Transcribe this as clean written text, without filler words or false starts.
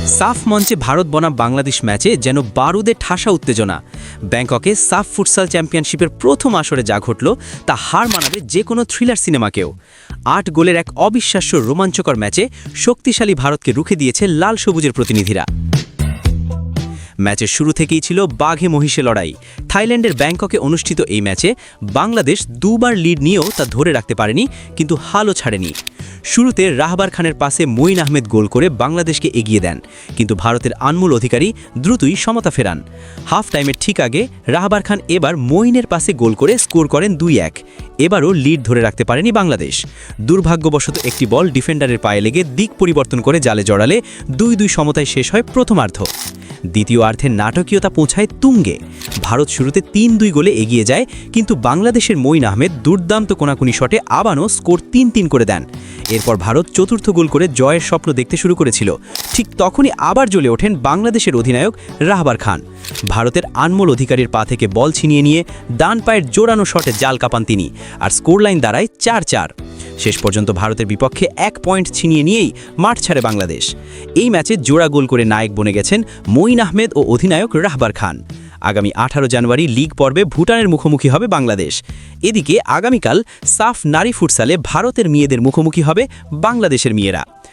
সাফ মঞ্চে ভারত বনাম বাংলাদেশ ম্যাচে যেন বারুদে ঠাসা উত্তেজনা। ব্যাংককে সাফ ফুটসাল চ্যাম্পিয়নশিপের প্রথম আসরে যা ঘটল তা হার মানাবে যে কোনো থ্রিলার সিনেমাকেও। ৮ গোলের এক অবিশ্বাস্য রোমাঞ্চকর ম্যাচে শক্তিশালী ভারতকে রুখে দিয়েছে লাল সবুজের প্রতিনিধিরা। ম্যাচের শুরু থেকেই ছিল বাঘে মহিষে লড়াই। থাইল্যান্ডের ব্যাংককে অনুষ্ঠিত এই ম্যাচে বাংলাদেশ দুবার লিড নিয়েও তা ধরে রাখতে পারেনি, কিন্তু হালও ছাড়েনি। শুরুতে রাহবার খানের পাশে মঈন আহমেদ গোল করে বাংলাদেশকে এগিয়ে দেন, কিন্তু ভারতের আনমোল অধিকারী দ্রুতই সমতা ফেরান। হাফ টাইমের ঠিক আগে রাহবার খান এবার মঈনের পাশে গোল করে স্কোর করেন ২-১। এবারও লিড ধরে রাখতে পারেনি বাংলাদেশ। দুর্ভাগ্যবশত একটি বল ডিফেন্ডারের পায়ে লেগে দিক পরিবর্তন করে জালে জড়ালে ২-২ সমতায় শেষ হয় প্রথমার্ধ। দ্বিতীয় অর্ধের নাটকীয়তা পৌঁছায় তুঙ্গে। ভারত শুরুতে ৩-২ গোলে এগিয়ে যায়, কিন্তু বাংলাদেশের মঈন আহমেদ দুর্দান্ত কোনাকুনি শটে আবারও স্কোর ৩-৩ করে দেন। এরপর ভারত চতুর্থ গোল করে জয়ের স্বপ্ন দেখতে শুরু করেছিল। ঠিক তখনই আবার জ্বলে ওঠেন বাংলাদেশের অধিনায়ক রাহবার খান। ভারতের আনমোল অধিকারীর পা থেকে বল ছিনিয়ে নিয়ে ডান পায়ের জোরানো শটে জাল কাপান তিনি, আর স্কোর লাইন দাঁড়ায় ৪-৪। শেষ পর্যন্ত ভারতের বিপক্ষে ১ পয়েন্ট ছিনিয়ে নিয়েই মাঠ ছাড়ে বাংলাদেশ। এই ম্যাচে জোড়া গোল করে নায়ক বনে গেছেন মঈন আহমেদ ও অধিনায়ক রাহবার খান। আগামী ১৮ জানুয়ারি লিগ পর্বে ভুটানের মুখোমুখি হবে বাংলাদেশ। এদিকে আগামীকাল সাফ নারী ফুটসালে ভারতের মেয়েদের মুখোমুখি হবে বাংলাদেশের মেয়েরা।